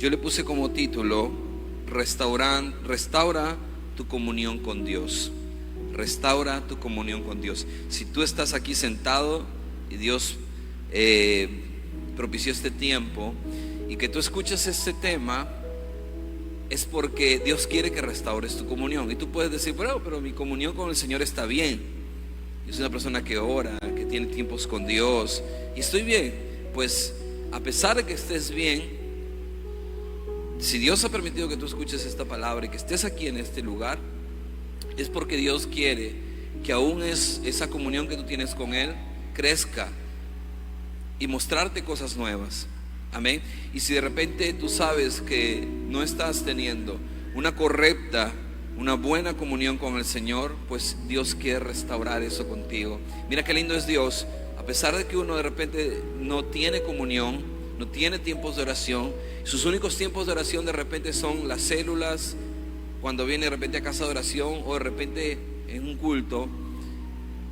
Yo le puse como título: restaura tu comunión con Dios. Restaura tu comunión con Dios. Si tú estás aquí sentado y Dios propició este tiempo y que tú escuches este tema, es porque Dios quiere que restaures tu comunión. Y tú puedes decir: pero mi comunión con el Señor está bien. Yo soy una persona que ora, que tiene tiempos con Dios y estoy bien. Pues a pesar de que estés bien, si Dios ha permitido que tú escuches esta palabra y que estés aquí en este lugar, es porque Dios quiere que aún esa comunión que tú tienes con Él crezca y mostrarte cosas nuevas. Amén. Y si de repente tú sabes que no estás teniendo una correcta, una buena comunión con el Señor, pues Dios quiere restaurar eso contigo. Mira qué lindo es Dios. A pesar de que uno de repente no tiene comunión, no tiene tiempos de oración, sus únicos tiempos de oración de repente son las células, cuando viene de repente a casa de oración o de repente en un culto.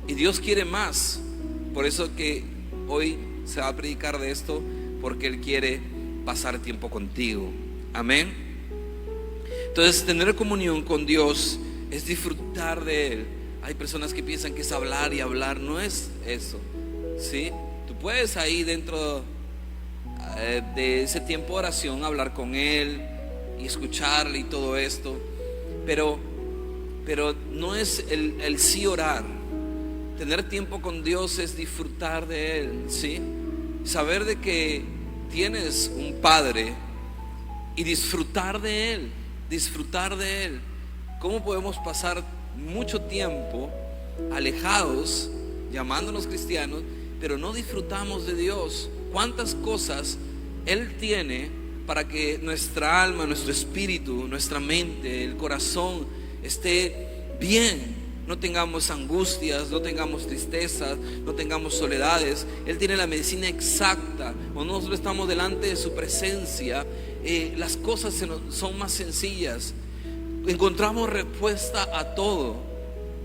Y Dios quiere más. Por eso que hoy se va a predicar de esto, porque Él quiere pasar tiempo contigo. Amén. Entonces, tener comunión con Dios es disfrutar de Él. Hay personas que piensan que es hablar y hablar. No es eso, ¿sí? Tú puedes ahí dentro de ese tiempo de oración hablar con Él y escucharle y todo esto, pero no es el sí orar. Tener tiempo con Dios es disfrutar de Él, ¿sí? Saber de que tienes un Padre y disfrutar de Él, disfrutar de Él. ¿Cómo podemos pasar mucho tiempo alejados, llamándonos cristianos, pero no disfrutamos de Dios? ¿Cuántas cosas Él tiene para que nuestra alma, nuestro espíritu, nuestra mente, el corazón esté bien? No tengamos angustias, no tengamos tristezas, no tengamos soledades. Él tiene la medicina exacta. Cuando nosotros estamos delante de su presencia, las cosas son más sencillas. Encontramos respuesta a todo.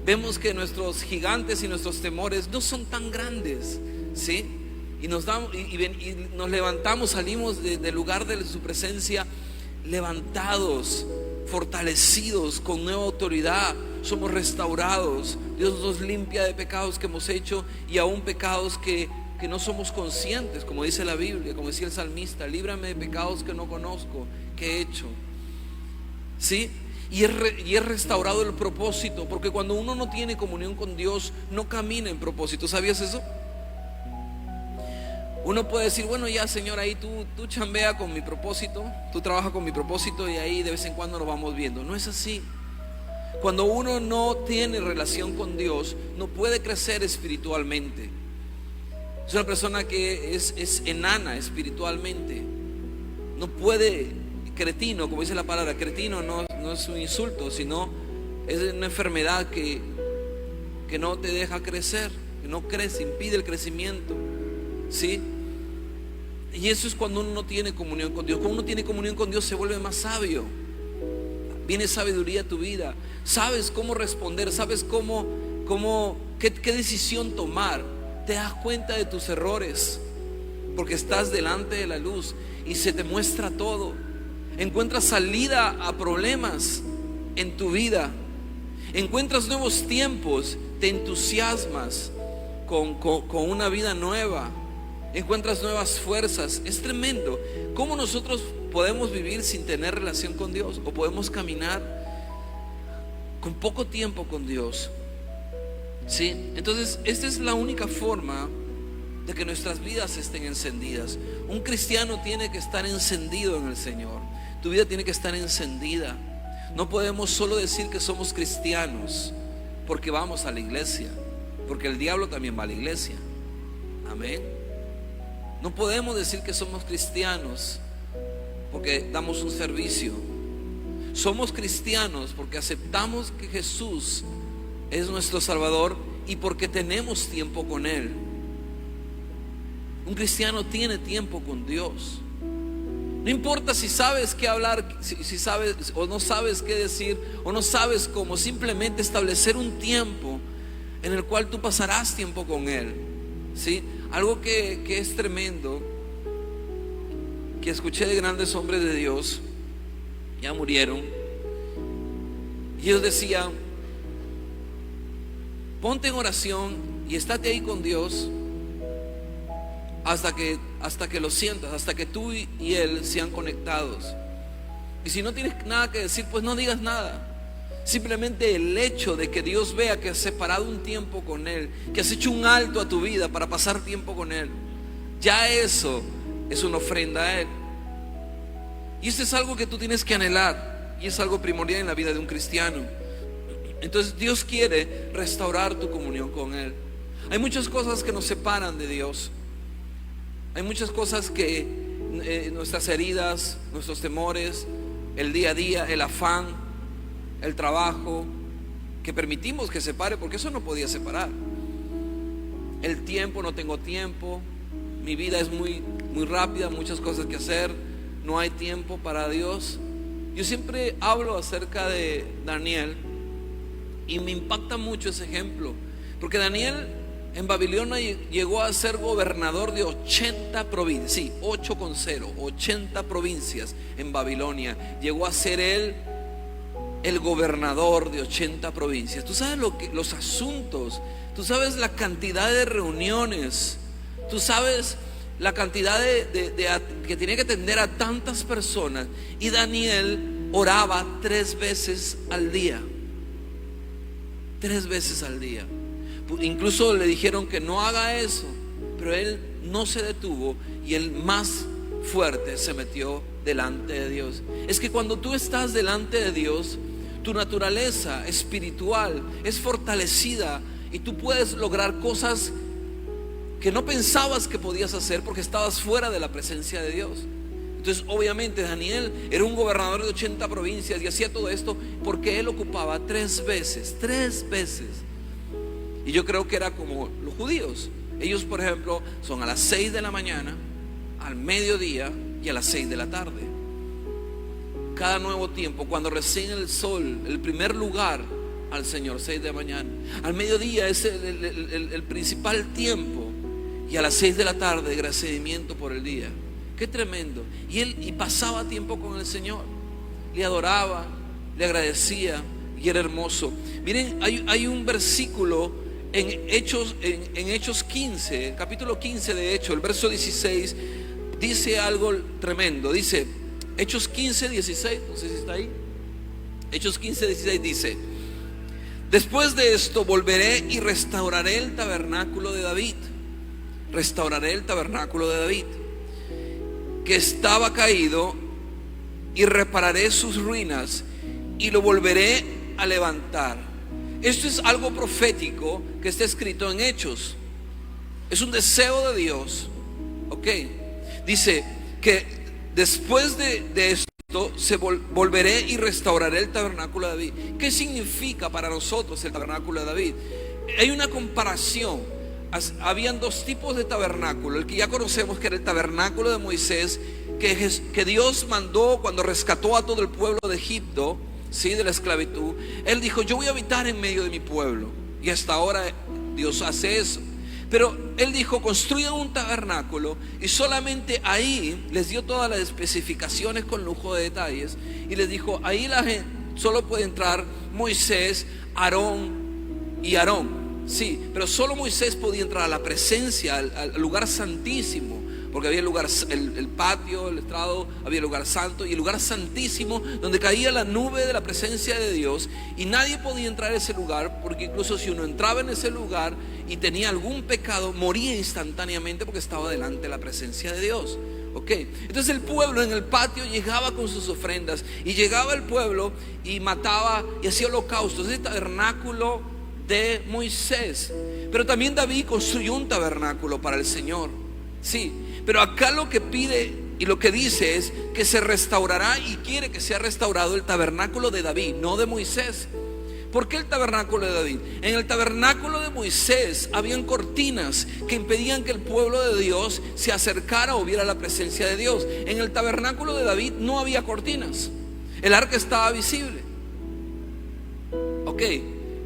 Vemos que nuestros gigantes y nuestros temores no son tan grandes, ¿sí? Y nos levantamos, salimos del lugar de su presencia levantados, fortalecidos, con nueva autoridad. Somos restaurados. Dios nos limpia de pecados que hemos hecho y aún pecados que no somos conscientes, como dice la Biblia, como decía el salmista: líbrame de pecados que no conozco, que he hecho, ¿sí? Y es restaurado el propósito, porque cuando uno no tiene comunión con Dios, no camina en propósito. ¿Sabías eso? Uno puede decir: bueno, ya, Señor, ahí tú chambea con mi propósito, tú trabajas con mi propósito y ahí de vez en cuando nos vamos viendo. No es así. Cuando uno no tiene relación con Dios, no puede crecer espiritualmente. Es una persona que es enana espiritualmente. No puede, cretino, como dice la palabra. Cretino no es un insulto, sino es una enfermedad que no te deja crecer, que no crece, impide el crecimiento, ¿sí? Y eso es cuando uno no tiene comunión con Dios. Cuando uno tiene comunión con Dios, se vuelve más sabio. Viene sabiduría a tu vida. Sabes cómo responder, sabes qué decisión tomar. Te das cuenta de tus errores, porque estás delante de la luz y se te muestra todo. Encuentras salida a problemas en tu vida. Encuentras nuevos tiempos. Te entusiasmas con una vida nueva. Encuentras nuevas fuerzas. Es tremendo. ¿Cómo nosotros podemos vivir sin tener relación con Dios? ¿O podemos caminar con poco tiempo con Dios? ¿Sí? Entonces, esta es la única forma de que nuestras vidas estén encendidas. Un cristiano tiene que estar encendido en el Señor. Tu vida tiene que estar encendida. No podemos solo decir que somos cristianos porque vamos a la iglesia, porque el diablo también va a la iglesia. Amén. No podemos decir que somos cristianos porque damos un servicio. Somos cristianos porque aceptamos que Jesús es nuestro Salvador y porque tenemos tiempo con Él. Un cristiano tiene tiempo con Dios. No importa si sabes qué hablar, si sabes o no sabes qué decir, o no sabes cómo. Simplemente establecer un tiempo en el cual tú pasarás tiempo con Él, ¿sí? Algo que es tremendo, que escuché de grandes hombres de Dios, ya murieron, y ellos decían: ponte en oración y estate ahí con Dios hasta que lo sientas, hasta que tú y Él sean conectados. Y si no tienes nada que decir, pues no digas nada. Simplemente el hecho de que Dios vea que has separado un tiempo con Él, que has hecho un alto a tu vida para pasar tiempo con Él, ya eso es una ofrenda a Él. Y esto es algo que tú tienes que anhelar, y es algo primordial en la vida de un cristiano. Entonces Dios quiere restaurar tu comunión con Él. Hay muchas cosas que nos separan de Dios. Hay muchas cosas que nuestras heridas, nuestros temores, el día a día, el afán, el trabajo, que permitimos que separe, porque eso no podía separar. El tiempo, no tengo tiempo, mi vida es muy rápida, muchas cosas que hacer, no hay tiempo para Dios. Yo siempre hablo acerca de Daniel y me impacta mucho ese ejemplo, porque Daniel en Babilonia llegó a ser gobernador de 80 provincias, sí, 80 provincias en Babilonia. Llegó a ser él el gobernador de 80 provincias. Tú sabes los asuntos, tú sabes la cantidad de reuniones, tú sabes la cantidad que tenía que atender a tantas personas. Y Daniel oraba 3 veces al día. 3 veces al día. Incluso le dijeron que no haga eso, pero él no se detuvo y el más fuerte se metió delante de Dios. Es que cuando tú estás delante de Dios, tu naturaleza espiritual es fortalecida y tú puedes lograr cosas que no pensabas que podías hacer porque estabas fuera de la presencia de Dios. Entonces obviamente Daniel era un gobernador de 80 provincias y hacía todo esto porque él ocupaba 3 veces. Y yo creo que era como los judíos. Ellos, por ejemplo, son a las 6 de la mañana, al mediodía y a las 6 de la tarde. Cada nuevo tiempo, cuando recién el sol, el primer lugar al Señor, 6 de la mañana. Al mediodía es el principal tiempo. Y a las 6 de la tarde, agradecimiento por el día. Qué tremendo. Y pasaba tiempo con el Señor. Le adoraba, le agradecía y era hermoso. Miren, hay un versículo en Hechos 15, capítulo 15 de Hechos, el verso 16, dice algo tremendo. Dice, Hechos 15, 16, no sé si está ahí. Hechos 15, 16 dice: después de esto volveré y restauraré el tabernáculo de David. Restauraré el tabernáculo de David, que estaba caído, y repararé sus ruinas y lo volveré a levantar. Esto es algo profético que está escrito en Hechos. Es un deseo de Dios. Ok. Dice que después de esto volveré y restauraré el tabernáculo de David. ¿Qué significa para nosotros el tabernáculo de David? Hay una comparación. Habían 2 tipos de tabernáculo. El que ya conocemos, que era el tabernáculo de Moisés, que Dios mandó cuando rescató a todo el pueblo de Egipto, ¿sí?, de la esclavitud. Él dijo: yo voy a habitar en medio de mi pueblo. Y hasta ahora Dios hace eso. Pero Él dijo: construyan un tabernáculo. Y solamente ahí les dio todas las especificaciones con lujo de detalles. Y les dijo: ahí la gente solo puede entrar Moisés, Aarón y Aarón. Sí, pero solo Moisés podía entrar a la presencia, al lugar santísimo. Porque había el lugar, el patio, el estrado, había el lugar santo y el lugar santísimo, donde caía la nube de la presencia de Dios. Y nadie podía entrar a ese lugar, porque incluso si uno entraba en ese lugar y tenía algún pecado, moría instantáneamente, porque estaba delante de la presencia de Dios. Ok, entonces el pueblo en el patio llegaba con sus ofrendas, y llegaba el pueblo y mataba y hacía holocaustos. Ese tabernáculo de Moisés. Pero también David construyó un tabernáculo para el Señor. Sí, pero acá lo que pide y lo que dice es que se restaurará, y quiere que sea restaurado el tabernáculo de David, no de Moisés. ¿Por qué el tabernáculo de David? En el tabernáculo de Moisés habían cortinas que impedían que el pueblo de Dios se acercara o viera la presencia de Dios. En el tabernáculo de David no había cortinas. El arca estaba visible. Ok,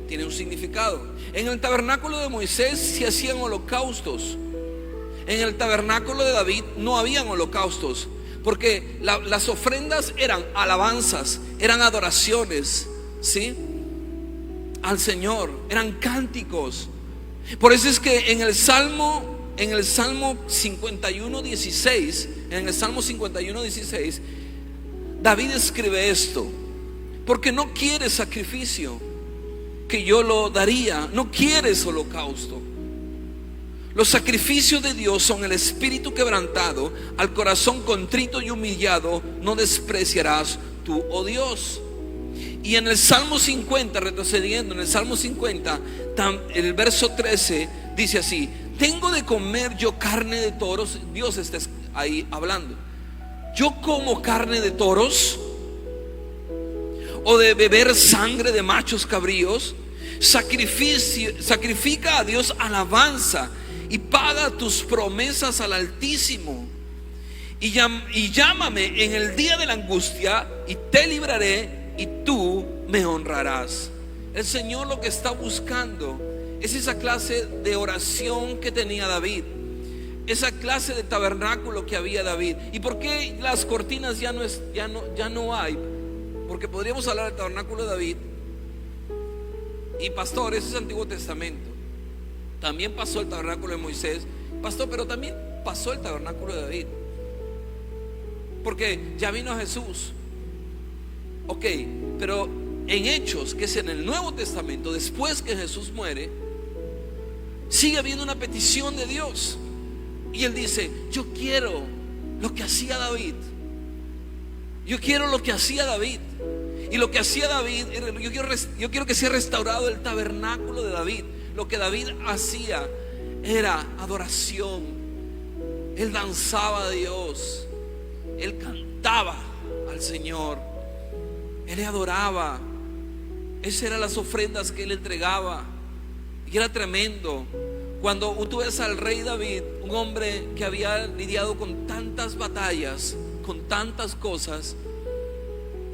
tiene un significado. En el tabernáculo de Moisés se hacían holocaustos. En el tabernáculo de David no habían holocaustos. Porque las ofrendas eran alabanzas, eran adoraciones, ¿sí?, al Señor, eran cánticos. Por eso es que en el Salmo 51:16, David escribe esto: porque no quieres sacrificio, que yo lo daría, no quieres holocausto. Los sacrificios de Dios son el espíritu quebrantado, al corazón contrito y humillado no despreciarás tú, oh Dios. Y en el Salmo 50, retrocediendo, en el Salmo 50, el verso 13 dice así: tengo de comer yo carne de toros. Dios está ahí hablando. Yo como carne de toros, o de beber sangre de machos cabríos. Sacrifica a Dios alabanza y paga tus promesas al Altísimo. Y llámame en el día de la angustia y te libraré y tú me honrarás. El Señor lo que está buscando es esa clase de oración que tenía David, esa clase de tabernáculo que había David. ¿Y por qué las cortinas ya no hay? Porque podríamos hablar del tabernáculo de David. Y pastor, ese es Antiguo Testamento. También pasó el tabernáculo de Moisés, pastor, pero también pasó el tabernáculo de David, porque ya vino Jesús. Ok, pero en Hechos, que es en el Nuevo Testamento, después que Jesús muere, sigue habiendo una petición de Dios. Y él dice: yo quiero lo que hacía David. Yo quiero lo que hacía David. Y lo que hacía David, yo quiero que sea restaurado el tabernáculo de David. Lo que David hacía era adoración. Él danzaba a Dios, él cantaba al Señor, él le adoraba. Esas eran las ofrendas que él entregaba. Y era tremendo. Cuando tú ves al rey David, un hombre que había lidiado con tantas batallas, con tantas cosas,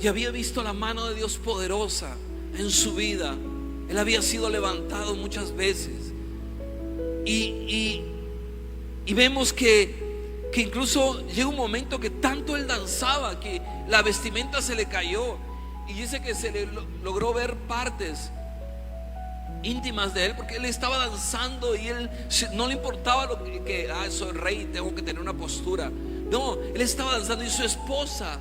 y había visto la mano de Dios poderosa en su vida. Él había sido levantado muchas veces. Y vemos que incluso llega un momento que tanto él danzaba que la vestimenta se le cayó. Y dice que se le logró ver partes íntimas de él, porque él estaba danzando y él no le importaba lo que soy rey, tengo que tener una postura. No, él estaba danzando y su esposa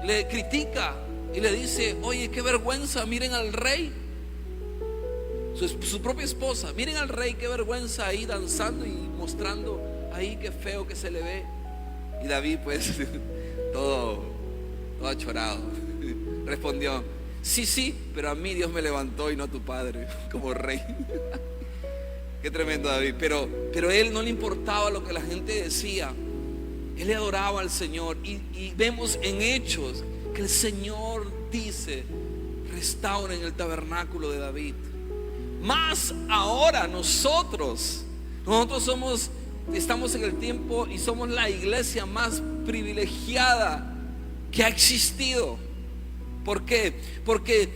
le critica y le dice: oye, qué vergüenza, miren al rey. Su propia esposa: miren al rey, qué vergüenza, ahí danzando y mostrando ahí qué feo que se le ve. Y David, pues todo achorado, respondió: sí, pero a mí Dios me levantó y no a tu padre como rey. Qué tremendo David. Pero él no le importaba lo que la gente decía. Él le adoraba al Señor. Y vemos en Hechos que el Señor dice: restauren el tabernáculo de David. Más ahora nosotros estamos en el tiempo y somos la iglesia más privilegiada que ha existido. ¿Por qué? Porque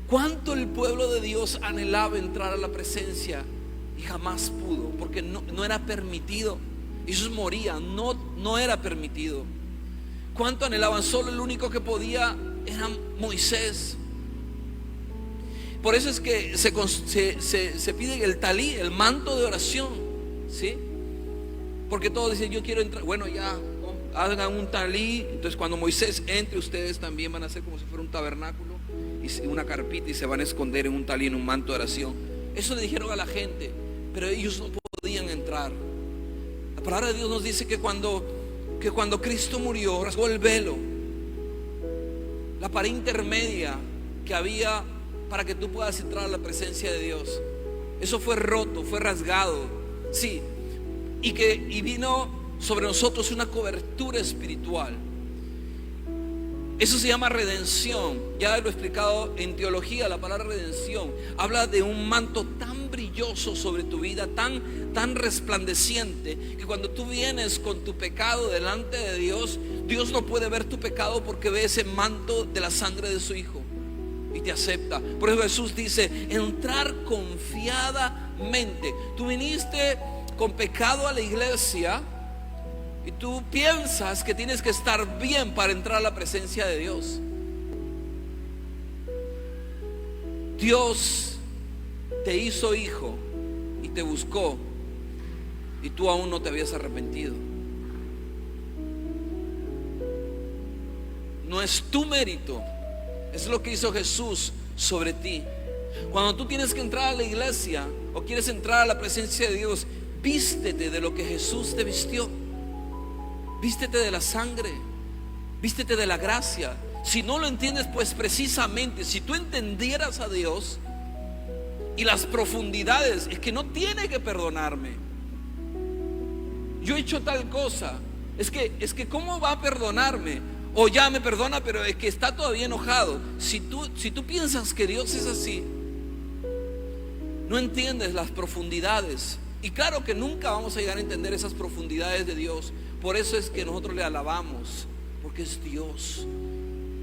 cuánto el pueblo de Dios anhelaba entrar a la presencia y jamás pudo, porque no era permitido. Jesús moría, no era permitido. Cuánto anhelaban, solo el único que podía era Moisés. Por eso es que se pide el talí, el manto de oración, ¿sí? Porque todos dicen: yo quiero entrar. Bueno, ya hagan un talí. Entonces cuando Moisés entre, ustedes también van a hacer como si fuera un tabernáculo y una carpita, y se van a esconder en un talí, en un manto de oración. Eso le dijeron a la gente, pero ellos no podían entrar. La palabra de Dios nos dice que cuando Cristo murió, rasgó el velo, la pared intermedia que había para que tú puedas entrar a la presencia de Dios. Eso fue roto, fue rasgado, sí. Y vino sobre nosotros una cobertura espiritual. Eso se llama redención. Ya lo he explicado en teología. La palabra redención habla de un manto tan brilloso sobre tu vida, tan resplandeciente, que cuando tú vienes con tu pecado delante de Dios, Dios no puede ver tu pecado porque ve ese manto de la sangre de su Hijo y te acepta. Por eso Jesús dice: entrar confiadamente. Tú viniste con pecado a la iglesia Y tú piensas que tienes que estar bien para entrar a la presencia de Dios. Dios te hizo hijo y te buscó, y tú aún no te habías arrepentido. No es tu mérito, es lo que hizo Jesús sobre ti. Cuando tú tienes que entrar a la iglesia o quieres entrar a la presencia de Dios, vístete de lo que Jesús te vistió. Vístete de la sangre, vístete de la gracia. Si no lo entiendes, pues precisamente si tú entendieras a Dios y las profundidades, es que no tiene que perdonarme. Yo he hecho tal cosa, es que ¿cómo va a perdonarme? O ya me perdona, pero es que está todavía enojado. Si tú piensas que Dios es así, no entiendes las profundidades. Y claro que nunca vamos a llegar a entender esas profundidades de Dios. Por eso es que nosotros le alabamos, porque es Dios.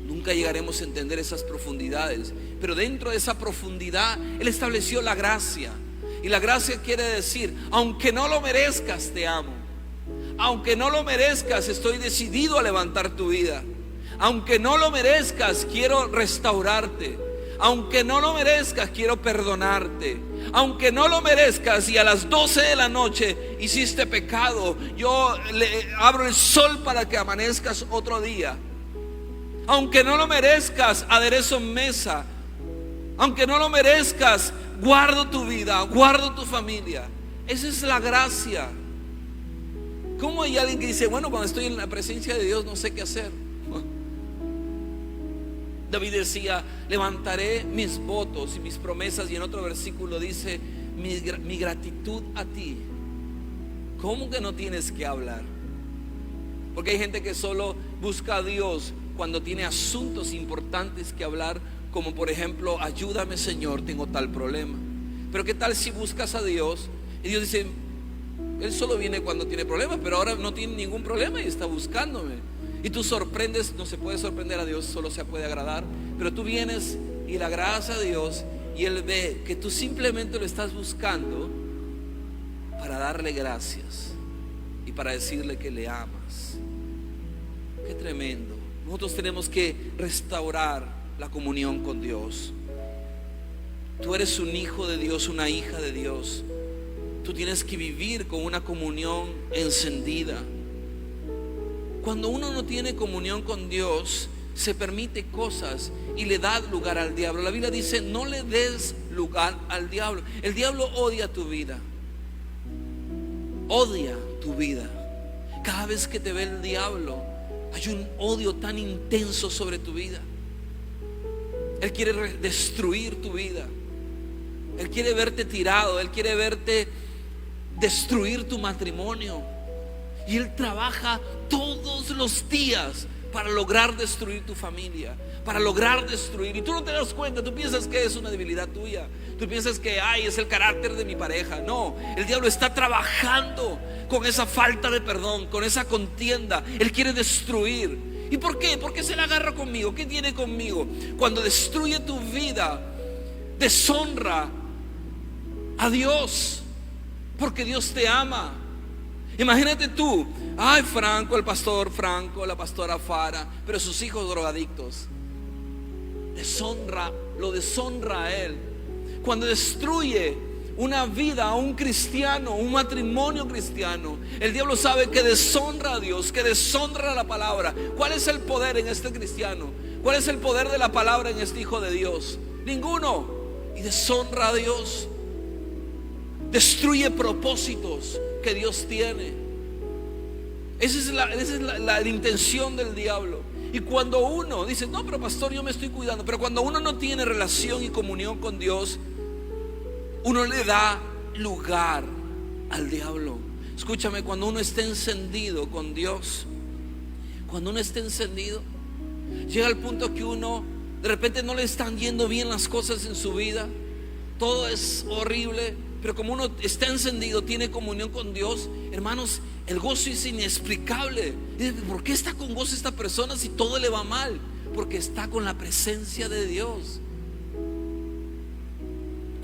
Nunca llegaremos a entender esas profundidades, pero dentro de esa profundidad Él estableció la gracia. Y la gracia quiere decir, aunque no lo merezcas, te amo. Aunque no lo merezcas, estoy decidido a levantar tu vida. Aunque no lo merezcas, quiero restaurarte. Aunque no lo merezcas, quiero perdonarte. Aunque no lo merezcas y a las 12 de la noche hiciste pecado, yo le abro el sol para que amanezcas otro día. Aunque no lo merezcas, aderezo mesa. Aunque no lo merezcas, guardo tu vida, guardo tu familia. Esa es la gracia. ¿Cómo hay alguien que dice, bueno, cuando estoy en la presencia de Dios no sé qué hacer? David decía, levantaré mis votos y mis promesas. Y en otro versículo dice, mi gratitud a ti. ¿Cómo que no tienes que hablar? Porque hay gente que solo busca a Dios cuando tiene asuntos importantes que hablar, como por ejemplo, ayúdame Señor, tengo tal problema. Pero ¿qué tal si buscas a Dios y Dios dice, Él solo viene cuando tiene problemas, pero ahora no tiene ningún problema y está buscándome? Y tú sorprendes, no se puede sorprender a Dios, solo se puede agradar. Pero tú vienes y le agradas a Dios y Él ve que tú simplemente lo estás buscando para darle gracias y para decirle que le amas. Qué tremendo. Nosotros tenemos que restaurar la comunión con Dios. Tú eres un hijo de Dios, una hija de Dios. Tú tienes que vivir con una comunión encendida. Cuando uno no tiene comunión con Dios, se permite cosas y le da lugar al diablo. La Biblia dice, no le des lugar al diablo. El diablo odia tu vida. Odia tu vida. Cada vez que te ve el diablo, hay un odio tan intenso sobre tu vida. Él quiere destruir tu vida. Él quiere verte tirado. Él quiere verte destruir tu matrimonio. Y Él trabaja todos los días para lograr destruir tu familia, para lograr destruir. Y tú no te das cuenta, tú piensas que es una debilidad tuya. Tú piensas que es el carácter de mi pareja. No, el diablo está trabajando con esa falta de perdón, con esa contienda. Él quiere destruir. ¿Y por qué? ¿Por qué se la agarra conmigo? ¿Qué tiene conmigo? Cuando destruye tu vida, deshonra a Dios, porque Dios te ama. Imagínate tú, Franco, el pastor Franco, la pastora Fara, pero sus hijos drogadictos. Lo deshonra a él. Cuando destruye una vida a un cristiano, un matrimonio cristiano, el diablo sabe que deshonra a Dios, que deshonra la palabra. ¿Cuál es el poder en este cristiano? ¿Cuál es el poder de la palabra en este hijo de Dios? Ninguno. Y deshonra a Dios. Destruye propósitos que Dios tiene. Esa es la intención del diablo. Y cuando uno dice, no, pero pastor, yo me estoy cuidando. Pero cuando uno no tiene relación y comunión con Dios, uno le da lugar al diablo. Escúchame, cuando uno está encendido con Dios, cuando uno está encendido, llega al punto que uno de repente no le están yendo bien las cosas en su vida. Todo es horrible. Pero como uno está encendido, tiene comunión con Dios, hermanos, el gozo es inexplicable. ¿Por qué está con gozo esta persona si todo le va mal? Porque está con la presencia de Dios.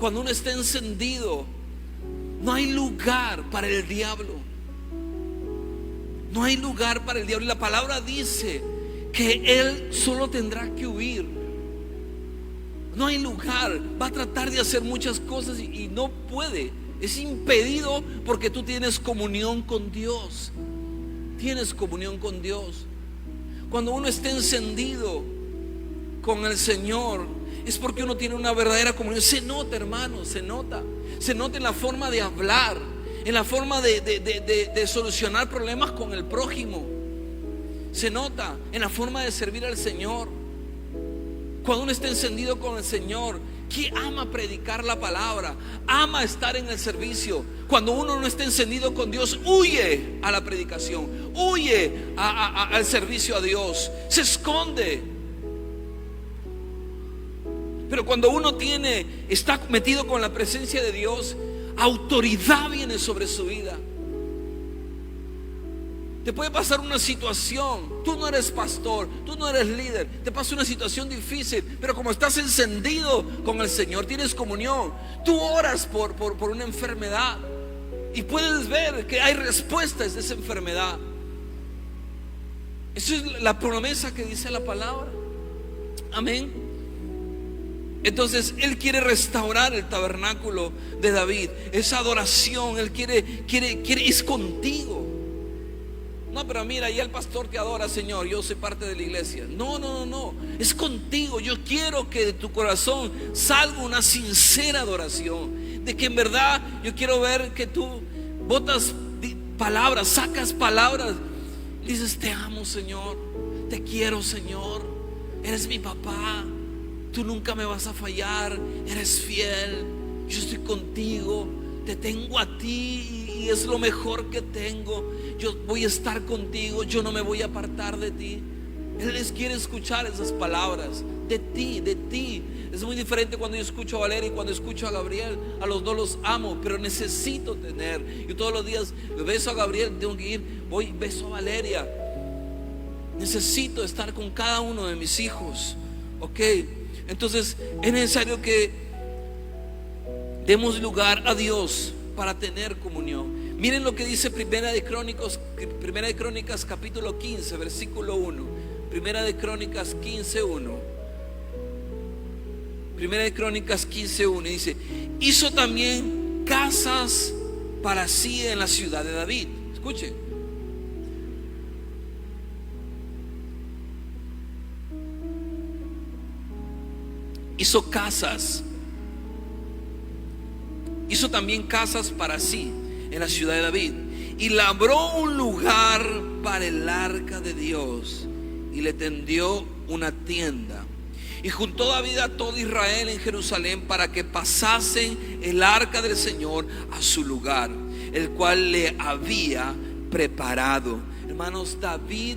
Cuando uno está encendido, no hay lugar para el diablo. No hay lugar para el diablo. Y la palabra dice que él solo tendrá que huir. No hay lugar. Va a tratar de hacer muchas cosas y no puede. Es impedido porque tú tienes comunión con Dios. Tienes comunión con Dios. Cuando uno está encendido con el Señor, es porque uno tiene una verdadera comunión. Se nota, hermano, se nota. Se nota en la forma de hablar, en la forma de solucionar problemas con el prójimo. Se nota en la forma de servir al Señor. Cuando uno está encendido con el Señor, que ama predicar la palabra, ama estar en el servicio. Cuando uno no está encendido con Dios, huye a la predicación, huye al servicio a Dios, se esconde. Pero cuando uno está metido con la presencia de Dios, autoridad viene sobre su vida. Te puede pasar una situación, tú no eres pastor, tú no eres líder, te pasa una situación difícil, pero como estás encendido con el Señor, tienes comunión, tú oras por una enfermedad y puedes ver que hay respuestas de esa enfermedad. Esa es la promesa que dice la palabra. Amén. Entonces Él quiere restaurar el tabernáculo de David, esa adoración. Él quiere es contigo. No, pero mira, ya el pastor te adora, Señor, yo soy parte de la iglesia. No, es contigo. Yo quiero que de tu corazón salga una sincera adoración, de que en verdad yo quiero ver que tú botas palabras, sacas palabras, dices: te amo, Señor, te quiero, Señor, eres mi papá, tú nunca me vas a fallar, eres fiel, yo estoy contigo, te tengo a ti y es lo mejor que tengo. Yo voy a estar contigo, yo no me voy a apartar de ti. Él les quiere escuchar esas palabras de ti, de ti. Es muy diferente cuando yo escucho a Valeria y cuando escucho a Gabriel. A los dos los amo, pero necesito tener. Yo todos los días beso a Gabriel, tengo que ir, voy, beso a Valeria. Necesito estar con cada uno de mis hijos. Ok, entonces es necesario que demos lugar a Dios para tener comunión. Miren lo que dice Primera de Crónicas capítulo 15 versículo 1. Primera de Crónicas 15:1. Primera de Crónicas 15:1 y dice: hizo también casas para sí en la ciudad de David. Escuchen. Hizo casas. Hizo también casas para sí en la ciudad de David, y labró un lugar para el arca de Dios, y le tendió una tienda, y juntó David a todo Israel en Jerusalén para que pasasen el arca del Señor a su lugar, el cual le había preparado. Hermanos, David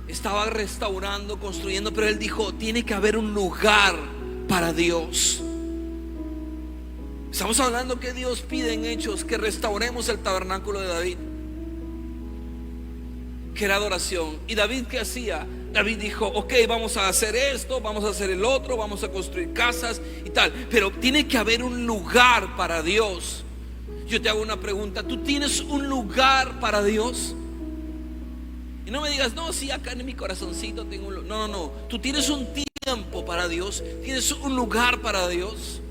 estaba restaurando, construyendo, pero él dijo: tiene que haber un lugar para Dios. Estamos hablando que Dios pide en Hechos que restauremos el tabernáculo de David, que era adoración. ¿Y David qué hacía? David dijo: ok, vamos a hacer esto, vamos a hacer el otro, vamos a construir casas y tal, pero tiene que haber un lugar para Dios. Yo te hago una pregunta: ¿tú tienes un lugar para Dios? Y no me digas: no, sí, acá en mi corazoncito tengo un lugar. No, tú tienes un tiempo para Dios, tienes un lugar para Dios.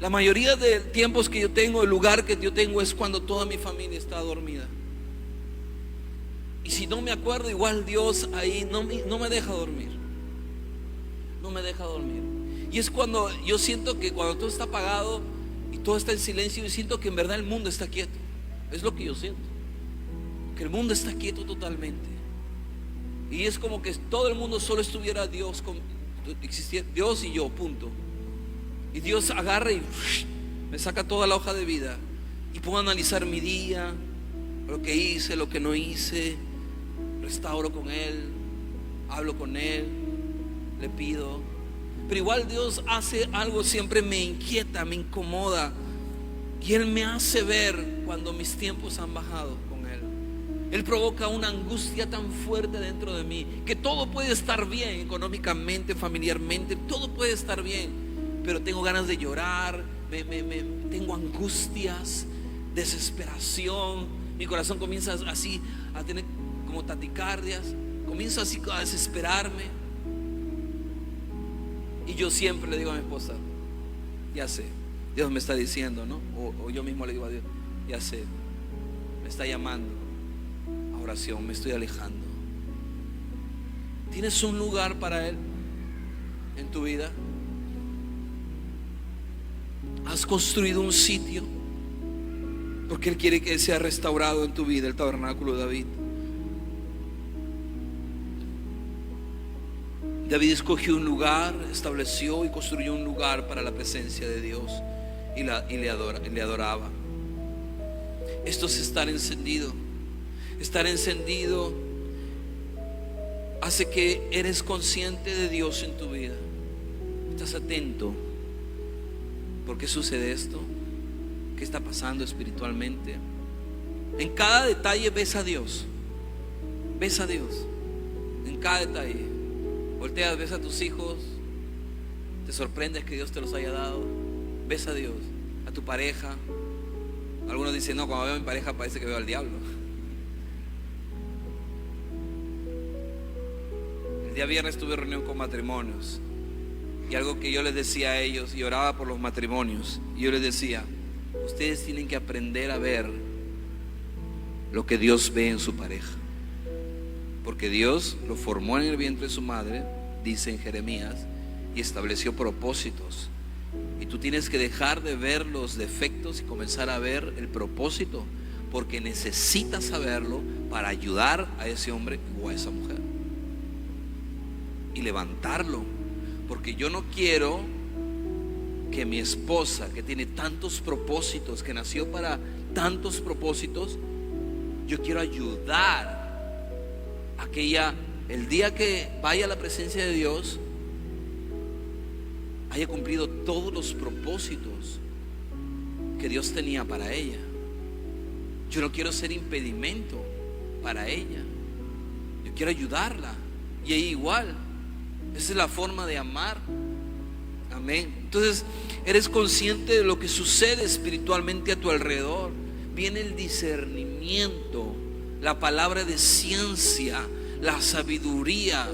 La mayoría de tiempos que yo tengo, el lugar que yo tengo es cuando toda mi familia está dormida. Y si no me acuerdo, igual Dios ahí no me deja dormir. No me deja dormir. Y es cuando yo siento que cuando todo está apagado y todo está en silencio, yo siento que en verdad el mundo está quieto. Es lo que yo siento, que el mundo está quieto totalmente. Y es como que todo el mundo solo estuviera Dios, existiera Dios y yo, punto. Y Dios agarra y me saca toda la hoja de vida y puedo analizar mi día, lo que hice, lo que no hice, restauro con Él, hablo con Él, le pido. Pero igual Dios hace algo, siempre me inquieta, me incomoda, y Él me hace ver cuando mis tiempos han bajado con Él. Él provoca una angustia tan fuerte dentro de mí, que todo puede estar bien económicamente, familiarmente, todo puede estar bien, pero tengo ganas de llorar, tengo angustias, desesperación. Mi corazón comienza así a tener como taquicardias. Comienzo así a desesperarme. Y yo siempre le digo a mi esposa: ya sé, Dios me está diciendo, ¿no? O yo mismo le digo a Dios: ya sé, me está llamando a oración, me estoy alejando. ¿Tienes un lugar para Él en tu vida? ¿Has construido un sitio? Porque Él quiere que sea restaurado en tu vida, el tabernáculo de David. David escogió un lugar, estableció y construyó un lugar para la presencia de Dios y le adoraba. Esto es estar encendido. Estar encendido hace que eres consciente de Dios en tu vida. Estás atento. ¿Por qué sucede esto? ¿Qué está pasando espiritualmente? En cada detalle ves a Dios. Ves a Dios. En cada detalle. Volteas, ves a tus hijos. Te sorprendes que Dios te los haya dado. Ves a Dios. A tu pareja. Algunos dicen: no, cuando veo a mi pareja parece que veo al diablo. El día viernes tuve reunión con matrimonios. Y algo que yo les decía a ellos, y oraba por los matrimonios, y yo les decía: ustedes tienen que aprender a ver lo que Dios ve en su pareja. Porque Dios lo formó en el vientre de su madre, dice en Jeremías, y estableció propósitos. Y tú tienes que dejar de ver los defectos y comenzar a ver el propósito, porque necesitas saberlo para ayudar a ese hombre o a esa mujer y levantarlo. Porque yo no quiero que mi esposa, que tiene tantos propósitos, que nació para tantos propósitos, yo quiero ayudar a que ella, el día que vaya a la presencia de Dios, haya cumplido todos los propósitos que Dios tenía para ella. Yo no quiero ser impedimento para ella. Yo quiero ayudarla. Y ella igual. Esa es la forma de amar. Amén. Entonces, eres consciente de lo que sucede espiritualmente a tu alrededor. Viene el discernimiento, la palabra de ciencia, la sabiduría.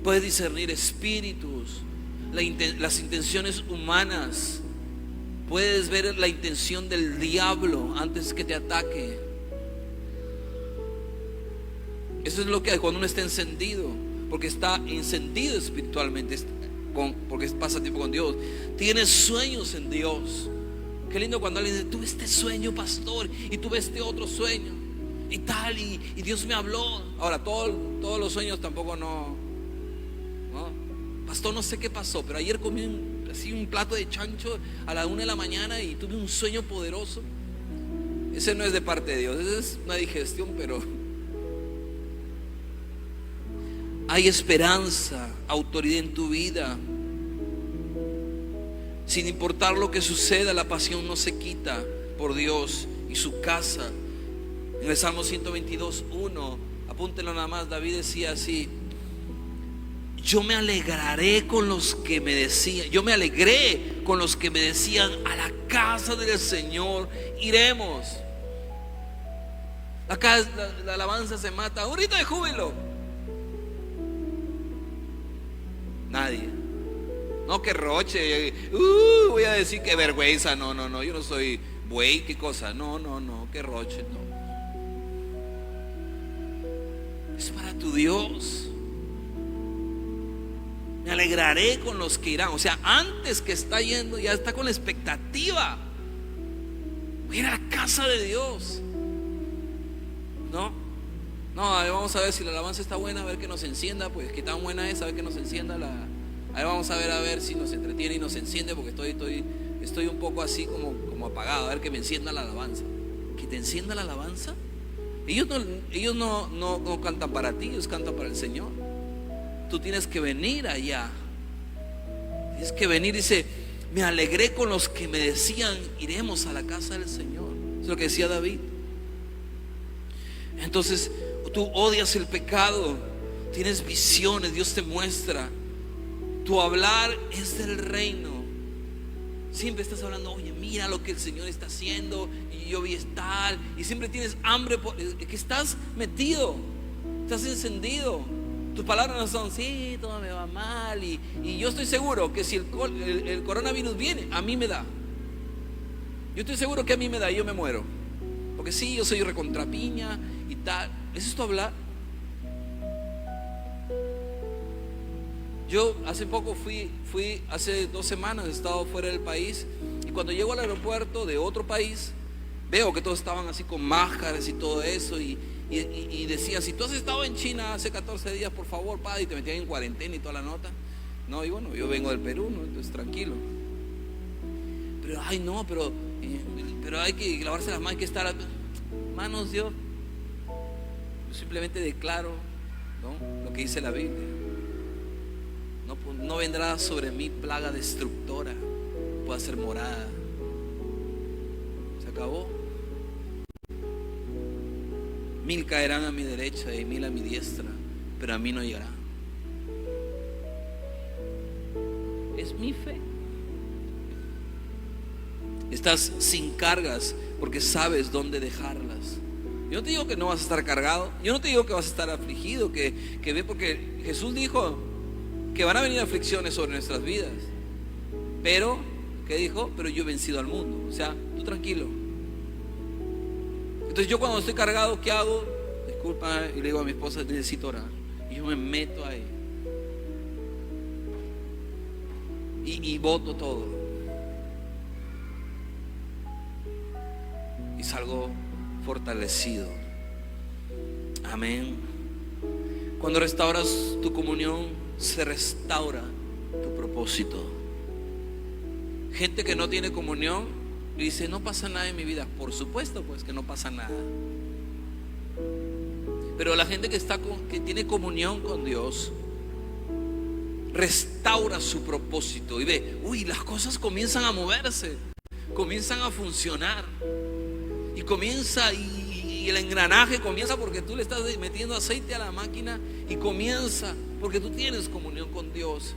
Puedes discernir espíritus, las intenciones humanas. Puedes ver la intención del diablo antes que te ataque. Eso es lo que hay cuando uno está encendido, porque está encendido espiritualmente, porque pasa tiempo con Dios. Tienes sueños en Dios. Qué lindo cuando alguien dice: tuve este sueño, pastor, y tuve este otro sueño y tal, y Dios me habló. Ahora, todos los sueños tampoco no. Pastor, no sé qué pasó, pero ayer comí un plato de chancho a la 1 de la mañana y tuve un sueño poderoso. Ese no es de parte de Dios, esa es una digestión, pero hay esperanza, autoridad en tu vida. Sin importar lo que suceda, la pasión no se quita por Dios y su casa. En el Salmo 122:1, apúntenlo nada más, David decía así: yo me alegraré con los que me decían, yo me alegré con los que me decían: a la casa del Señor iremos. Acá la alabanza se mata, un grito de júbilo. Nadie. No, que roche, voy a decir que vergüenza. No, yo no soy buey, qué cosa. No, que roche, no. Es para tu Dios. Me alegraré con los que irán. O sea, antes que está yendo, ya está con la expectativa. Voy a ir a la casa de Dios. No, vamos a ver si la alabanza está buena, a ver que nos encienda. Pues que tan buena es, a ver que nos encienda ahí vamos a ver si nos entretiene y nos enciende, porque estoy un poco así como apagado. A ver que me encienda la alabanza. ¿Que te encienda la alabanza? Ellos no cantan para ti, ellos cantan para el Señor. Tú tienes que venir allá. Tienes que venir, dice: me alegré con los que me decían: iremos a la casa del Señor. Eso es lo que decía David. Entonces, tú odias el pecado, tienes visiones, Dios te muestra. Tu hablar es del reino. Siempre estás hablando, oye, mira lo que el Señor está haciendo, y yo vi tal, y siempre tienes hambre, que estás metido, estás encendido. Tus palabras no son, sí, todo me va mal, y yo estoy seguro que si el coronavirus viene, a mí me da. Yo estoy seguro que a mí me da y yo me muero. Porque sí, yo soy recontrapiña y tal. ¿Es esto hablar? Yo hace poco fui hace 2 semanas, he estado fuera del país, y cuando llego al aeropuerto de otro país, veo que todos estaban así con máscaras y todo eso, y decía, si tú has estado en China hace 14 días, por favor, padre, y te metían en cuarentena y toda la nota. No, y bueno, yo vengo del Perú, ¿no? Entonces tranquilo. Pero, ay no, pero hay que lavarse las manos, hay que estar, manos, yo simplemente declaro, ¿no?, lo que dice la Biblia. No vendrá sobre mí plaga destructora, pueda ser morada. Se acabó. 1000 caerán a mi derecha y 1000 a mi diestra, pero a mí no llegará. Es mi fe. Estás sin cargas porque sabes dónde dejarlas. Yo no te digo que no vas a estar cargado, yo no te digo que vas a estar afligido, que ve, porque Jesús dijo que van a venir aflicciones sobre nuestras vidas. Pero, ¿qué dijo? Pero yo he vencido al mundo. O sea, tú tranquilo. Entonces yo cuando estoy cargado, ¿qué hago? Disculpa, y le digo a mi esposa, necesito orar. Y yo me meto ahí. Y boto todo. Y salgo fortalecido. Amén. Cuando restauras tu comunión, se restaura tu propósito. Gente que no tiene comunión y dice, no pasa nada en mi vida. Por supuesto, pues, que no pasa nada. Pero la gente que tiene comunión con Dios restaura su propósito y ve, uy, las cosas comienzan a moverse, comienzan a funcionar, y comienza, y el engranaje comienza porque tú le estás metiendo aceite a la máquina, y comienza porque tú tienes comunión con Dios.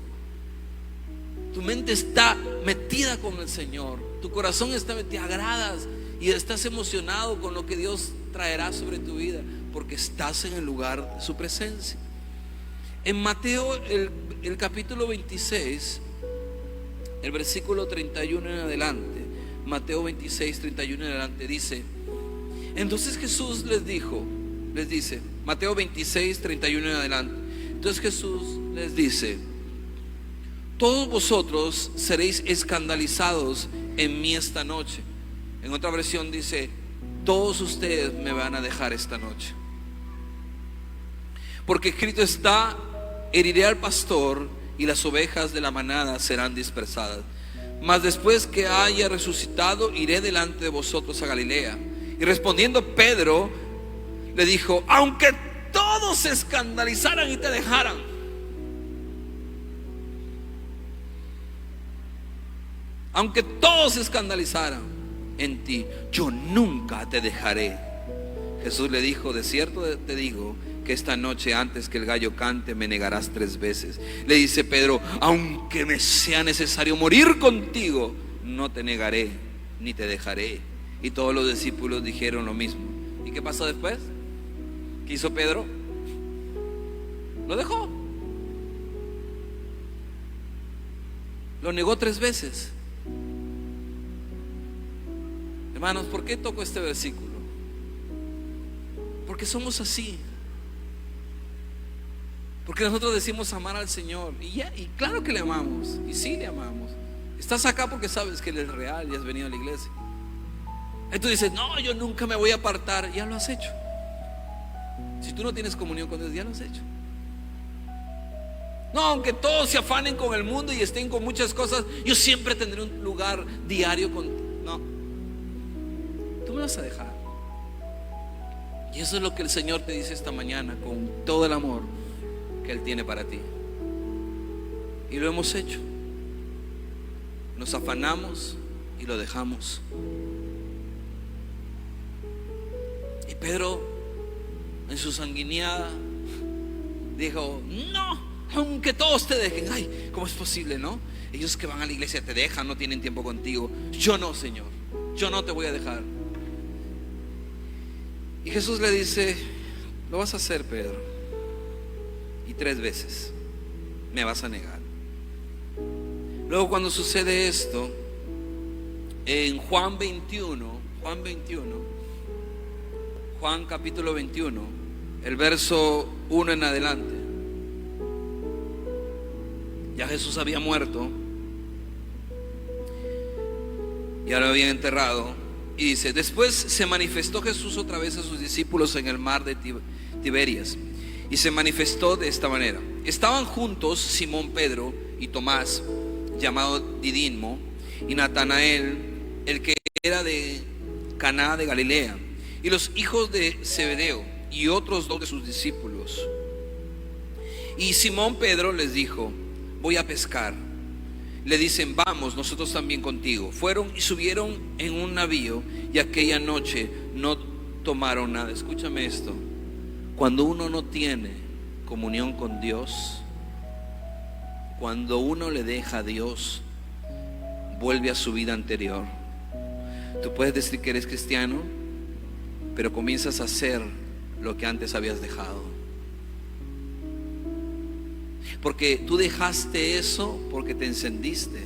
Tu mente está metida con el Señor, tu corazón está metido, te agradas y estás emocionado con lo que Dios traerá sobre tu vida, porque estás en el lugar de su presencia. En Mateo, el capítulo 26, el versículo 31 en adelante, Mateo 26, 31 en adelante, dice: entonces Jesús les dice, Mateo 26, 31 en adelante. Entonces Jesús les dice: todos vosotros seréis escandalizados en mí esta noche. En otra versión dice: todos ustedes me van a dejar esta noche. Porque escrito está: heriré al pastor y las ovejas de la manada serán dispersadas. Mas después que haya resucitado, iré delante de vosotros a Galilea. Y respondiendo Pedro, le dijo: aunque todos se escandalizaran y te dejaran, aunque todos se escandalizaran en ti, yo nunca te dejaré. Jesús le dijo: de cierto te digo que esta noche, antes que el gallo cante, me negarás 3 veces. Le dice Pedro: aunque me sea necesario morir contigo, no te negaré ni te dejaré. Y todos los discípulos dijeron lo mismo. ¿Y qué pasó después? ¿Qué hizo Pedro? Lo dejó. Lo negó 3 veces. Hermanos, ¿por qué toco este versículo? Porque somos así. Porque nosotros decimos amar al Señor, y claro que le amamos, y sí le amamos. Estás acá porque sabes que Él es real y has venido a la iglesia. Entonces dices: no, yo nunca me voy a apartar. Ya lo has hecho. Si tú no tienes comunión con Dios, ya lo has hecho. No, aunque todos se afanen con el mundo y estén con muchas cosas, yo siempre tendré un lugar diario con... No, tú me vas a dejar. Y eso es lo que el Señor te dice esta mañana, con todo el amor que Él tiene para ti. Y lo hemos hecho. Nos afanamos y lo dejamos. Y Pedro, en su sanguineada, dijo: no, aunque todos te dejen. Ay, ¿cómo es posible, no? Ellos que van a la iglesia te dejan, no tienen tiempo contigo. Yo no, Señor, yo no te voy a dejar. Y Jesús le dice: lo vas a hacer, Pedro, y 3 veces me vas a negar. Luego, cuando sucede esto, en Juan capítulo 21, el verso 1 en adelante, ya Jesús había muerto, ya lo habían enterrado. Y dice: después se manifestó Jesús otra vez a sus discípulos en el mar de Tiberias, y se manifestó de esta manera. Estaban juntos Simón Pedro y Tomás, llamado Didimo, y Natanael, el que era de Caná de Galilea, y los hijos de Zebedeo, y otros 2 de sus discípulos. Y Simón Pedro les dijo: voy a pescar. Le dicen: vamos, nosotros también contigo. Fueron y subieron en un navío, y aquella noche no tomaron nada. Escúchame esto: cuando uno no tiene comunión con Dios, cuando uno le deja a Dios, vuelve a su vida anterior. Tú puedes decir que eres cristiano, pero comienzas a hacer lo que antes habías dejado, porque tú dejaste eso porque te encendiste,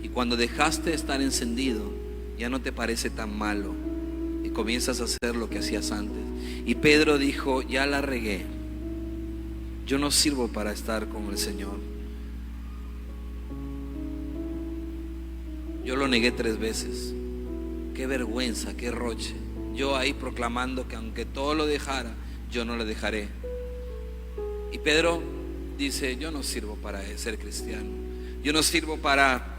y cuando dejaste de estar encendido, ya no te parece tan malo y comienzas a hacer lo que hacías antes. Y Pedro dijo: ya la regué, yo no sirvo para estar con el Señor. Yo lo negué 3 veces. Qué vergüenza, qué roche. Yo ahí proclamando que aunque todo lo dejara, yo no lo dejaré. Y Pedro dice: yo no sirvo para ser cristiano. Yo no sirvo para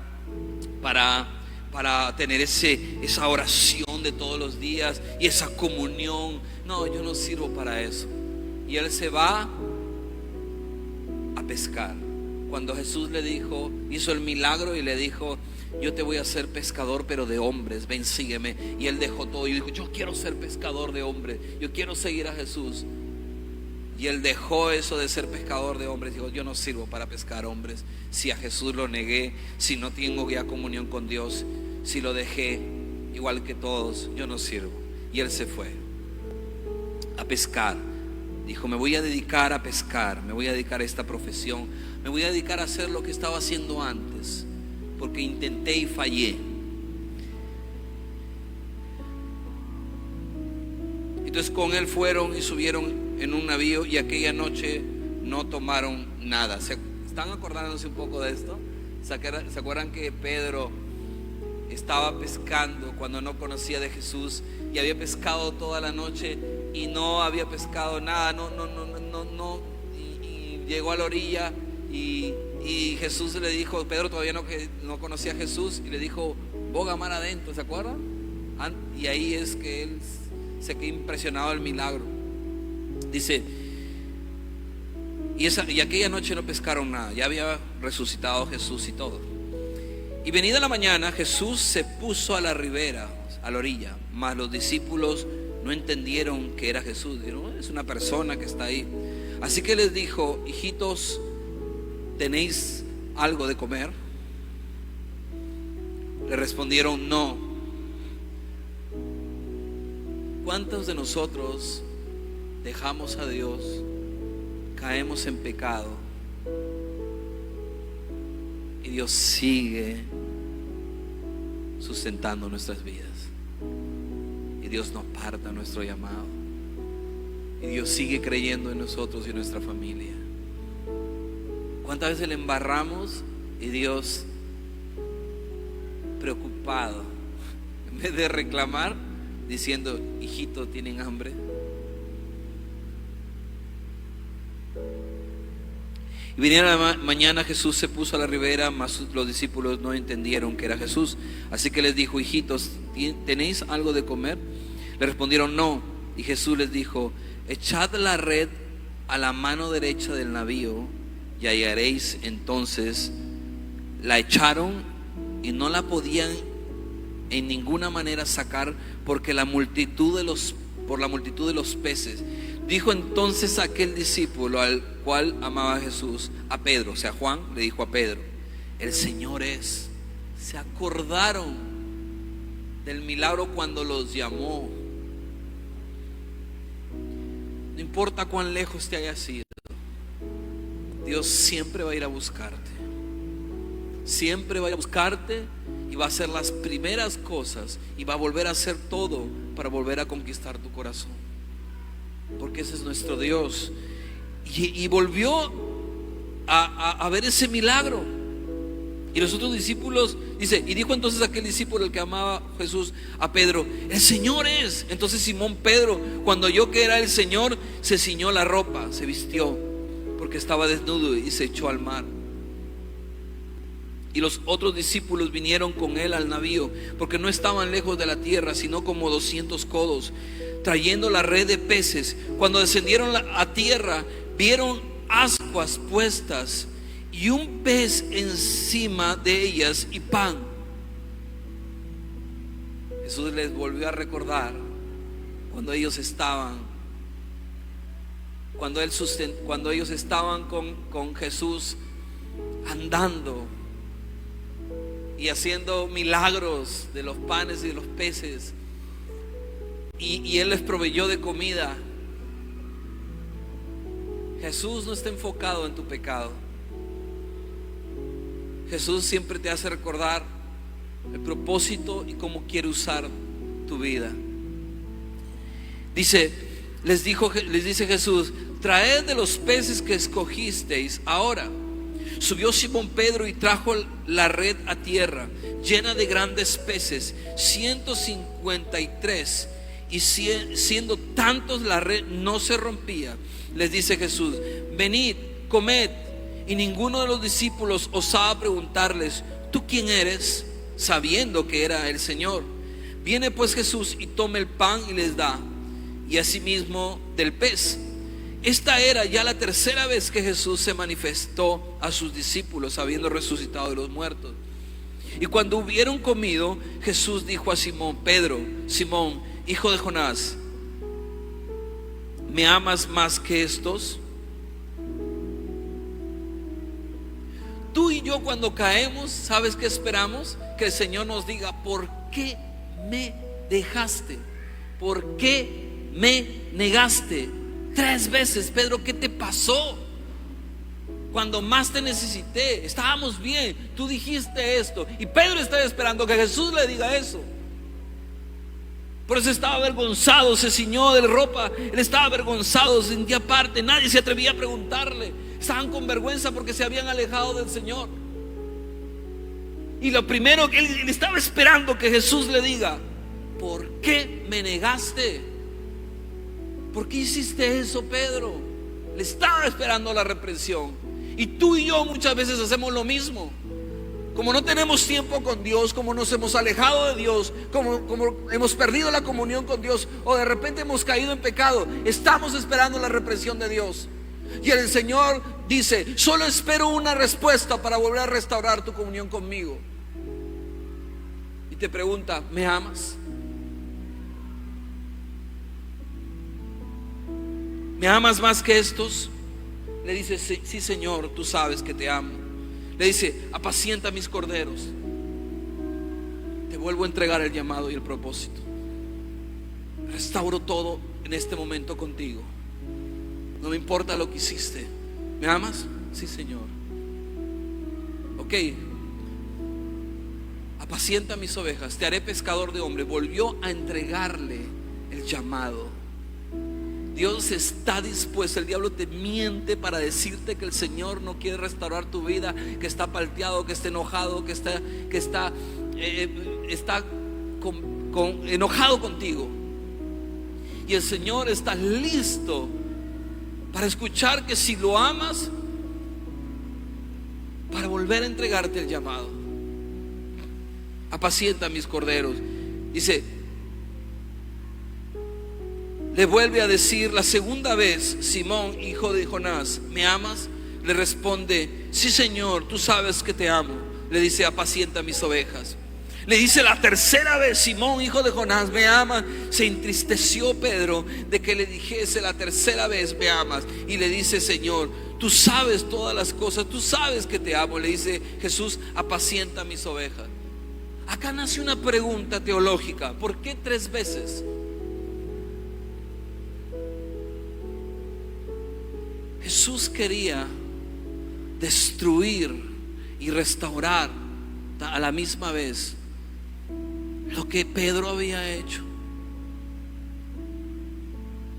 tener esa oración de todos los días y esa comunión. No, yo no sirvo para eso. Y él se va a pescar. Cuando Jesús le dijo, hizo el milagro y le dijo: yo te voy a hacer pescador, pero de hombres, ven, sígueme. Y él dejó todo y dijo: yo quiero ser pescador de hombres, yo quiero seguir a Jesús. Y él dejó eso de ser pescador de hombres. Dijo: yo no sirvo para pescar hombres. Si a Jesús lo negué, si no tengo ya comunión con Dios, si lo dejé igual que todos, yo no sirvo. Y él se fue a pescar. Dijo: me voy a dedicar a pescar, me voy a dedicar a esta profesión, me voy a dedicar a hacer lo que estaba haciendo antes, porque intenté y fallé. Entonces con él fueron y subieron en un navío, y aquella noche no tomaron nada. ¿Se están acordándose un poco de esto? ¿Se acuerdan que Pedro estaba pescando cuando no conocía de Jesús, y había pescado toda la noche y no había pescado nada? Y llegó a la orilla y Jesús le dijo, Pedro todavía no conocía a Jesús, y le dijo: boga mar adentro, ¿se acuerdan? Y ahí es que él se quedó impresionado del milagro. Dice: y aquella noche no pescaron nada, ya había resucitado Jesús y todo. Y venida la mañana, Jesús se puso a la ribera, a la orilla, mas los discípulos no entendieron que era Jesús. Dijeron: es una persona que está ahí. Así que les dijo: hijitos, ¿tenéis algo de comer? Le respondieron: no. ¿Cuántos de nosotros dejamos a Dios, caemos en pecado, y Dios sigue sustentando nuestras vidas, y Dios no aparta nuestro llamado, y Dios sigue creyendo en nosotros y en nuestra familia? ¿Cuántas veces le embarramos y Dios, preocupado, en vez de reclamar, diciendo: hijito, ¿tienen hambre? Y vinieron la mañana, Jesús se puso a la ribera, mas los discípulos no entendieron que era Jesús. Así que les dijo: hijitos, ¿tenéis algo de comer? Le respondieron: no. Y Jesús les dijo: echad la red a la mano derecha del navío y hallaréis. Entonces la echaron y no la podían en ninguna manera sacar por la multitud de los peces. Dijo entonces aquel discípulo al cual amaba Jesús a Pedro, o sea, Juan le dijo a Pedro: el Señor es. Se acordaron del milagro cuando los llamó. No importa cuán lejos te hayas ido, Dios siempre va a ir a buscarte. Siempre va a ir a buscarte y va a hacer las primeras cosas y va a volver a hacer todo para volver a conquistar tu corazón, porque ese es nuestro Dios. Y volvió a ver ese milagro. Y los otros discípulos, dice, y dijo entonces aquel discípulo, el que amaba Jesús, a Pedro: el Señor es. Entonces Simón Pedro, cuando oyó que era el Señor, se ciñó la ropa, se vistió, porque estaba desnudo, y se echó al mar. Y los otros discípulos vinieron con él al navío, porque no estaban lejos de la tierra, sino como 200 codos, trayendo la red de peces. Cuando descendieron a tierra, vieron ascuas puestas y un pez encima de ellas y pan. Jesús les volvió a recordar cuando ellos estaban, cuando ellos estaban con Jesús andando y haciendo milagros de los panes y de los peces, y Él les proveyó de comida. Jesús no está enfocado en tu pecado. Jesús siempre te hace recordar el propósito y cómo quiere usar tu vida. Les dice Jesús: traed de los peces que escogisteis ahora. Subió Simón Pedro y trajo la red a tierra, llena de grandes peces, 153. Y siendo tantos, la red no se rompía. Les dice Jesús: venid, comed. Y ninguno de los discípulos osaba preguntarles: ¿tú quién eres?, sabiendo que era el Señor. Viene pues Jesús y toma el pan y les da, y asimismo del pez. Esta era ya la tercera vez que Jesús se manifestó a sus discípulos, habiendo resucitado de los muertos. Y cuando hubieron comido, Jesús dijo a Simón Pedro: Simón, hijo de Jonás, ¿me amas más que estos? Tú y yo, cuando caemos, ¿sabes qué esperamos? Que el Señor nos diga: ¿por qué me dejaste? ¿Por qué me negaste? 3 veces. Pedro, ¿qué te pasó? Cuando más te necesité, estábamos bien, tú dijiste esto. Y Pedro estaba esperando que Jesús le diga eso. Por eso estaba avergonzado, se ciñó de ropa. Él estaba avergonzado, se sentía aparte. Nadie se atrevía a preguntarle. Estaban con vergüenza porque se habían alejado del Señor. Y lo primero que él estaba esperando que Jesús le diga: ¿por qué me negaste? ¿Por qué hiciste eso, Pedro? Le estaba esperando la reprensión. Y tú y yo muchas veces hacemos lo mismo. Como no tenemos tiempo con Dios, como nos hemos alejado de Dios, como hemos perdido la comunión con Dios, o de repente hemos caído en pecado, estamos esperando la reprensión de Dios. Y el Señor dice: solo espero una respuesta para volver a restaurar tu comunión conmigo. Y te pregunta: ¿me amas? ¿Me amas más que estos? Le dice: sí, Señor, tú sabes que te amo. Le dice: apacienta mis corderos. Te vuelvo a entregar el llamado y el propósito. Restauro todo en este momento contigo. No me importa lo que hiciste. ¿Me amas? Sí, Señor. Ok. Apacienta mis ovejas, te haré pescador de hombres. Volvió a entregarle el llamado. Dios está dispuesto. El diablo te miente para decirte que el Señor no quiere restaurar tu vida, que está palteado, que está enojado, que está enojado contigo. Y el Señor está listo para escuchar que si lo amas, para volver a entregarte el llamado. Apacienta mis corderos. Dice, le vuelve a decir la segunda vez: Simón, hijo de Jonás, ¿me amas? Le responde: sí, Señor, tú sabes que te amo. Le dice: apacienta mis ovejas. Le dice la tercera vez: Simón, hijo de Jonás, ¿me amas? Se entristeció Pedro de que le dijese la tercera vez: ¿me amas? Y le dice: Señor, tú sabes todas las cosas, tú sabes que te amo. Le dice Jesús: apacienta mis ovejas. Acá nace una pregunta teológica: ¿por qué 3 veces? Jesús quería destruir y restaurar a la misma vez lo que Pedro había hecho.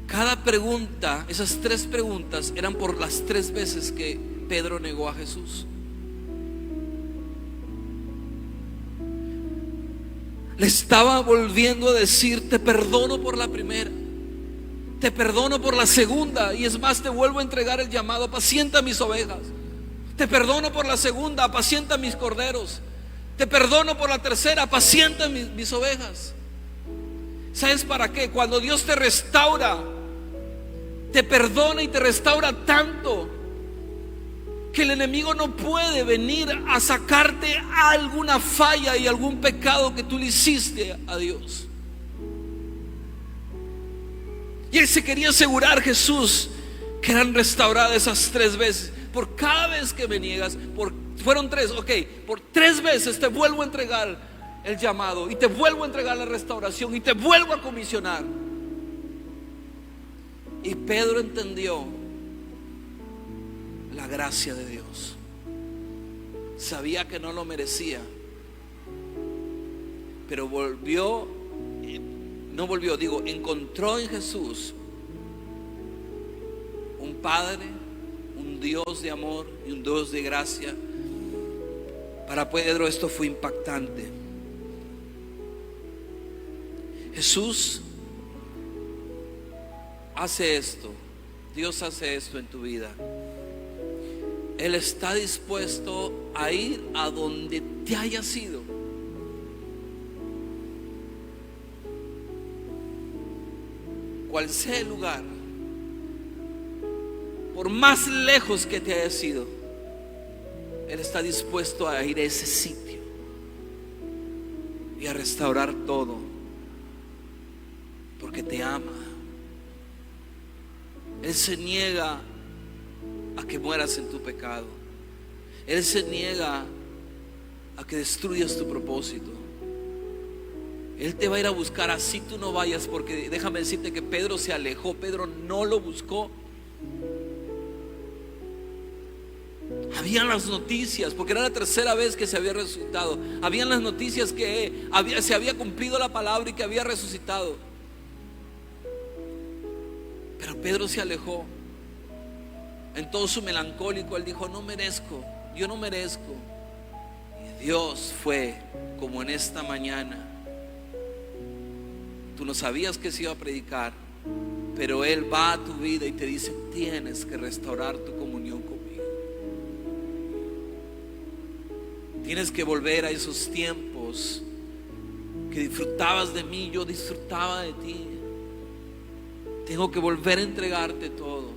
Cada pregunta, esas 3 preguntas, eran por las 3 veces que Pedro negó a Jesús. Le estaba volviendo a decir: te perdono por la primera, te perdono por la segunda, y es más, te vuelvo a entregar el llamado: apacienta mis ovejas. Te perdono por la segunda, apacienta mis corderos. Te perdono por la tercera, apacienta mis ovejas. ¿Sabes para qué? Cuando Dios te restaura, te perdona y te restaura tanto que el enemigo no puede venir a sacarte alguna falla y algún pecado que tú le hiciste a Dios. Y él se quería asegurar, Jesús, que eran restauradas esas 3 veces. Por cada vez que me niegas, fueron 3, ok, por 3 veces te vuelvo a entregar el llamado, y te vuelvo a entregar la restauración, y te vuelvo a comisionar. Y Pedro entendió la gracia de Dios. Sabía que no lo merecía, pero encontró en Jesús un Padre, un Dios de amor y un Dios de gracia. Para Pedro esto fue impactante. Jesús hace esto, Dios hace esto en tu vida. Él está dispuesto a ir a donde te hayas ido. Cual sea el lugar, por más lejos que te hayas ido, Él está dispuesto a ir a ese sitio y a restaurar todo, porque te ama. Él se niega a que mueras en tu pecado. Él se niega a que destruyas tu propósito. Él te va a ir a buscar así tú no vayas, porque déjame decirte que Pedro se alejó. Pedro no lo buscó. Habían las noticias, porque era la tercera vez que se había resucitado. Habían las noticias que se había cumplido la palabra y que había resucitado. Pero Pedro se alejó. En todo su melancólico, él dijo: no merezco, yo no merezco. Y Dios fue como en esta mañana. Tú no sabías que se iba a predicar, pero Él va a tu vida y te dice: tienes que restaurar tu comunión conmigo. Tienes que volver a esos tiempos que disfrutabas de mí, yo disfrutaba de ti. Tengo que volver a entregarte todo.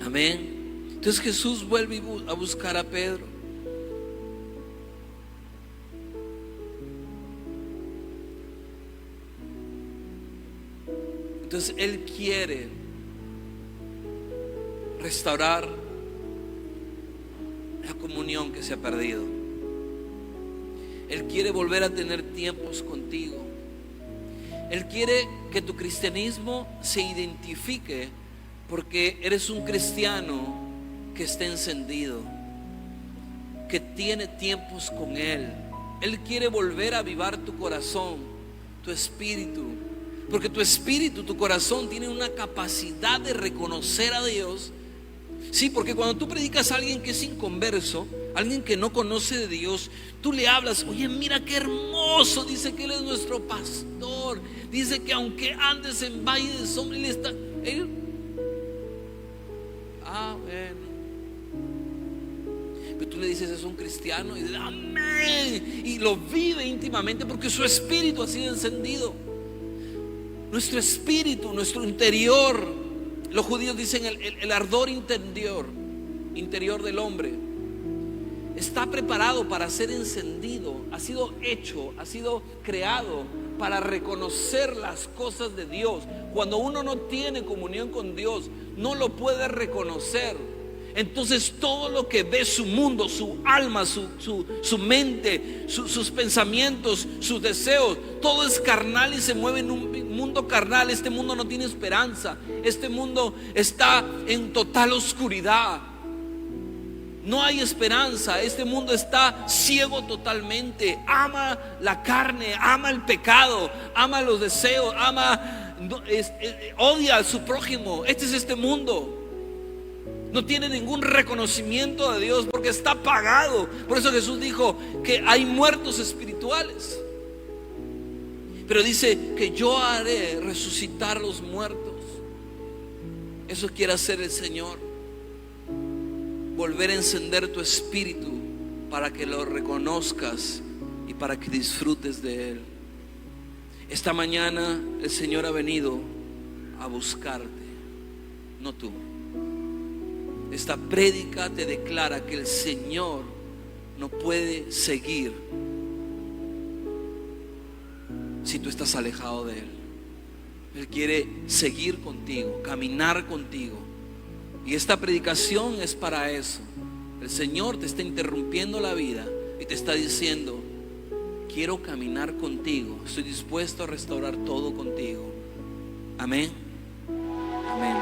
Amén. Entonces Jesús vuelve a buscar a Pedro. Entonces Él quiere restaurar la comunión que se ha perdido. Él quiere volver a tener tiempos contigo. Él quiere que tu cristianismo se identifique porque eres un cristiano que está encendido, que tiene tiempos con Él. Él quiere volver a avivar tu corazón, tu espíritu, porque tu espíritu, tu corazón tiene una capacidad de reconocer a Dios. Sí, porque cuando tú predicas a alguien que es inconverso, alguien que no conoce de Dios, tú le hablas: oye, mira qué hermoso, dice que Él es nuestro pastor, dice que aunque andes en valle de sombra, Él está. Bueno. Pero tú le dices: es un cristiano, y dice: amén, y lo vive íntimamente porque su espíritu ha sido encendido. Nuestro espíritu, nuestro interior, los judíos dicen el ardor interior del hombre, está preparado para ser encendido, ha sido hecho, ha sido creado para reconocer las cosas de Dios. Cuando uno no tiene comunión con Dios, no lo puede reconocer. Entonces todo lo que ve su mundo, su alma, su mente, sus pensamientos, sus deseos, todo es carnal y se mueve en un mundo carnal. Este mundo no tiene esperanza. Este mundo está en total oscuridad. No hay esperanza. Este mundo está ciego totalmente. Ama la carne, ama el pecado, ama los deseos, odia a su prójimo. Este es este mundo. No tiene ningún reconocimiento de Dios porque está apagado. Por eso Jesús dijo que hay muertos espirituales. Pero dice que yo haré resucitar los muertos. Eso quiere hacer el Señor. Volver a encender tu espíritu para que lo reconozcas y para que disfrutes de Él. Esta mañana el Señor ha venido a buscarte, no tú. Esta prédica te declara que el Señor no puede seguir si tú estás alejado de Él. Él quiere seguir contigo, caminar contigo. Y esta predicación es para eso. El Señor te está interrumpiendo la vida y te está diciendo: quiero caminar contigo, estoy dispuesto a restaurar todo contigo. Amén. Amén.